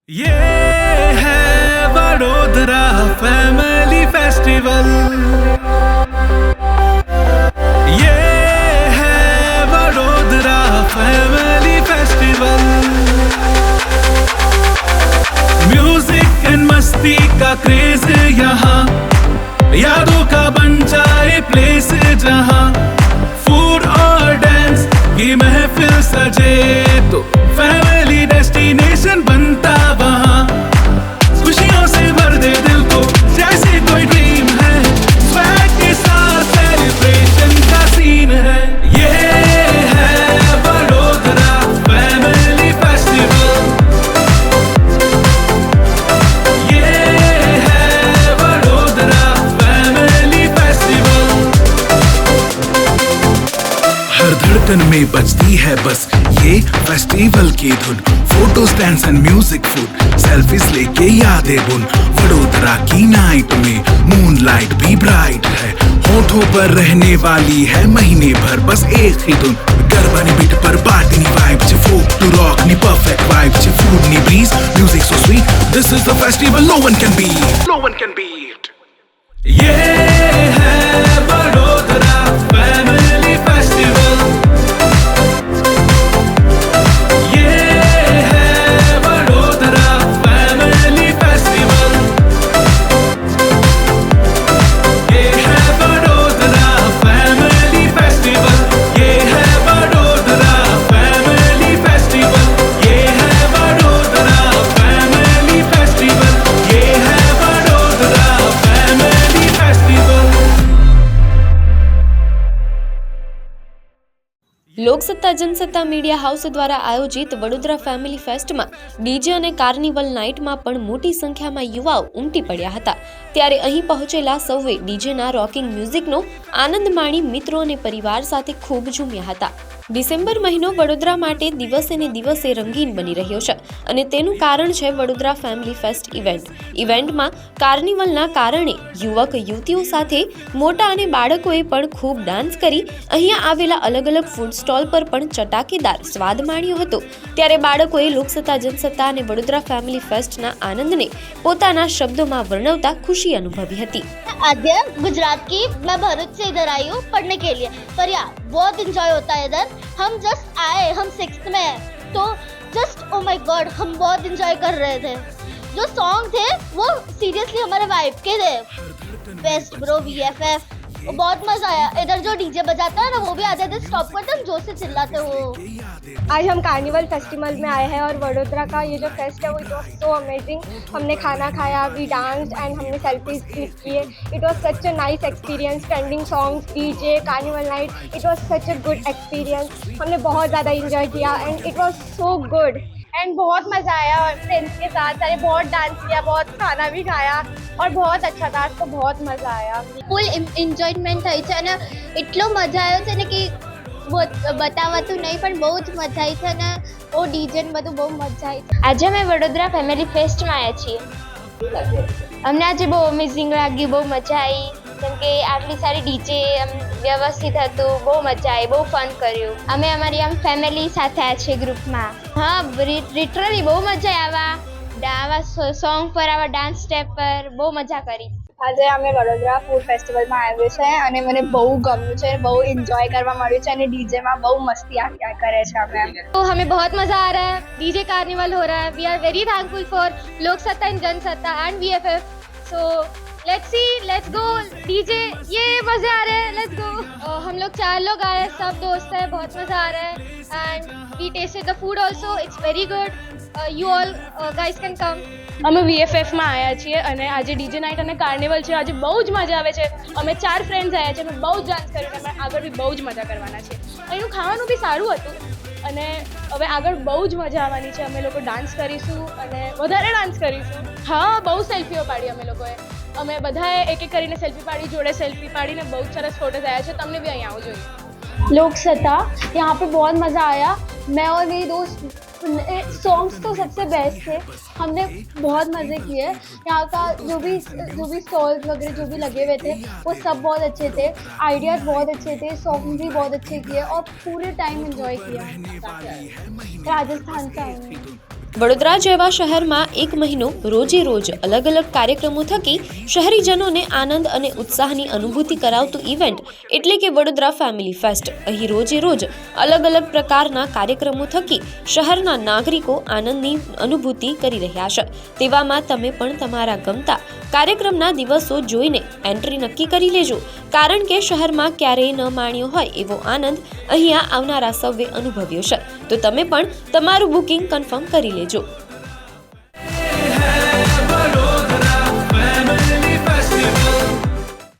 ये है Vadodara family festival. ये है Vadodara family festival. Music and मस्ती का क्रेज यहाँ, यादों का बन जाए प्लेस जहाँ। फूड और डांस की महफिल सजे तो फैमिली डेस्टिनेशन बनता वहाँ। खुशियों से भर दे दिल को जैसे कोई ड्रीम है, स्वैग के साथ सेलिब्रेशन का सीन है। ये है वडोदरा फैमिली फेस्टिवल। ये है वडोदरा फैमिली फेस्टिवल। हर धड़कन में बजती है बस ये फेस्टिवल की धुन। Photos, dance and music, food, selfies लेके यादें बुन। वडोदरा की नाइट में मूनलाइट भी ब्राइट है, होठों पर रहने वाली है महीने भर बस एक ही धुन। गरबानी बीट पर पार्टी वाइब चे, फोक टू रॉक नी परफेक्ट वाइब चे, फूड नी breeze, music so sweet, this is the festival no one can beat, no one can beat. ये है वडोदरा फैमिली फेस्टिवल। ये है वडोदरा फैमिली फेस्टिवल। ये है वडोदरा फैमिली फेस्टिवल। ये है वडोदरा फैमिली फेस्टिवल। ये है वडोदरा फैमिली फेस्टिवल। ये है Vadodara family festival. Loksatta Jansatta media house દ્વારા આયોજિત વડોદરા ફેમિલી ફેસ્ટમાં ડીજે અને કાર્નિવલ નાઇટમાં પણ મોટી સંખ્યામાં યુવાઓ ઉમટી પડ્યા હતા। ત્યારે અહીં પહોંચેલા સૌએ ડીજેના રોકિંગ મ્યુઝિકનો આનંદ માણી મિત્રો અને પરિવાર સાથે ખૂબ ઝૂમ્યા હતા। ડિસેમ્બર મહિનો વડોદરા માટે દિવસે ને દિવસે રંગીન બની રહ્યો છે અને તેનું કારણ છે વડોદરા ફેમિલી ફેસ્ટ ઇવેન્ટમાં કાર્નિવલના કારણે યુવક યુવતીઓ સાથે મોટા અને બાળકોએ પણ ખૂબ ડાન્સ કરી અહીંયા આવેલા અલગ અલગ ફૂડ સ્ટોલ પર પણ ચટાકેદાર સ્વાદ માણ્યો હતો। ત્યારે બાળકોએ લોકસત્તા જનસત્તા અને વડોદરા ફેમિલી ફેસ્ટના આનંદને પોતાના શબ્દોમાં વર્ણવતા ખુશી અનુભવી હતી। आद्य गुजरात की, मैं भरूच से इधर आई हूँ पढ़ने के लिए, पर यार बहुत इंजॉय होता है इधर। हम जस्ट आए, हम 6th में हैं, तो जस्ट ओ माय गॉड हम बहुत इंजॉय कर रहे थे। जो सॉन्ग थे वो सीरियसली हमारे वाइब के थे। बेस्ट ब्रो VFF, बहुत मजा आया। इधर जो डीजे बजाता है ना वो भी आधे आधे स्टॉप करते हैं, जोर से चिल्लाते हो। आज हम कार्निवल फेस्टिवल में आए हैं और वडोदरा का ये जो फेस्ट है वो इट वॉज सो अमेजिंग। हमने खाना खाया, वी डांस्ड एंड हमने सेल्फीज क्लिक किए। It was such a nice experience. Trending songs, DJ, carnival night, it was such a good experience. हमने बहुत ज़्यादा इंजॉय किया and it was so good and बहुत मज़ा आया। और फ्रेंड्स के साथ सारे बहुत डांस किया, बहुत खाना भी खाया और बहुत अच्छा था। तो बहुत मज़ा आया। ફૂલ એન્જોયમેન્ટ થઈ છે અને એટલો મજા આવ્યો છે ને કે બતાવાતું નહીં, પણ બહુ જ મજા આવી છે અને બહુ ડીજે ને બધું બહુ મજા આવી છે। આજે અમે વડોદરા ફેમિલી ફેસ્ટમાં આવ્યા છીએ। અમને આજે બહુ અમેઝિંગ લાગ્યું, બહુ મજા આવી, કેમ કે આટલી સારી ડીજે વ્યવસ્થિત હતું, બહુ મજા આવી, બહુ ફન કર્યું। અમે અમારી આમ ફેમિલી સાથે આવ્યા છીએ ગ્રુપમાં। હા, લિટરલી બહુ મજા આવા સોંગ પર, આવા ડાન્સ સ્ટેપ પર બહુ મજા કરી। આજે અમે વડોદરા ફૂડ ફેસ્ટિવલમાં આવ્યા છે અને મને બહુ ગમ્યું છે, બહુ એન્જોય કરવા મળ્યું છે અને ડીજેમાં બહુ મસ્તી કરે છે અમે। तो हमें बहुत मज़ा आ रहा है। डीजे कार्निवल हो रहा है। We are very thankful for Loksatta and Jansatta and VFF। So let's see, let's go DJ, ये मज़े आ रहे हैं, लेट्स गो। हम लोग 4 लोग आए हैं, सब दोस्त हैं, बहुत मज़ा आ रहा है and we tested the food also, it's very good. You all guys can come. અમે VFFમાં આવ્યા છીએ અને આજે ડીજે નાઇટ અને કાર્નિવલ છે। આજે બહુ જ મજા આવે છે। અમે 4 ફ્રેન્ડ્સ આવ્યા છે, અમે બહુ જ ડાન્સ કર્યું અને અમે આગળ બી બહુ જ મજા કરવાના છે। અહીંનું ખાવાનું બી સારું હતું અને હવે આગળ બહુ જ મજા આવવાની છે। અમે લોકો ડાન્સ કરીશું અને વધારે ડાન્સ કરીશું। હા, બહુ સેલ્ફીઓ પાડી અમે લોકોએ। અમે બધાએ એક એક કરીને સેલ્ફી પાડી, જોડે સેલ્ફી પાડીને બહુ જ સરસ ફોટોઝ આવ્યા છે। તમને બી અહીં આવવું જોઈએ। लोकसत्ता, यहाँ पे बहुत मज़ा आया। मैं और मेरी दोस्त, सॉन्ग्स तो सबसे बेस्ट थे, हमने बहुत मज़े किए। यहाँ का जो भी स्टॉल्स वगैरह जो भी लगे हुए थे वो सब बहुत अच्छे थे, आइडियाज़ बहुत अच्छे थे, सॉन्ग भी बहुत अच्छे किए और पूरे टाइम एंजॉय किया। राजस्थान से आए हैं। વડોદરા જેવા શહેરમાં એક મહિનો રોજે રોજ અલગ અલગ કાર્યક્રમો થકી શહેરીજનોને આનંદ અને ઉત્સાહની અનુભૂતિ કરાવતું ઇવેન્ટ એટલે કે વડોદરા ફેમિલી ફેસ્ટ. અહીં રોજે રોજ અલગ અલગ પ્રકારના કાર્યક્રમો થકી શહેરના નાગરિકો આનંદની અનુભૂતિ કરી રહ્યા છે. તેવામાં તમે પણ તમારા ગમતા કાર્યક્રમના દિવસો જોઈને એન્ટ્રી નક્કી કરી લેજો, કારણ કે શહેરમાં ક્યારેય ન માણ્યો હોય એવો આનંદ અહીંયા આવનારા સૌએ અનુભવ્યો છે. તો તમે પણ તમારું બુકિંગ કન્ફર્મ કરી લેજો.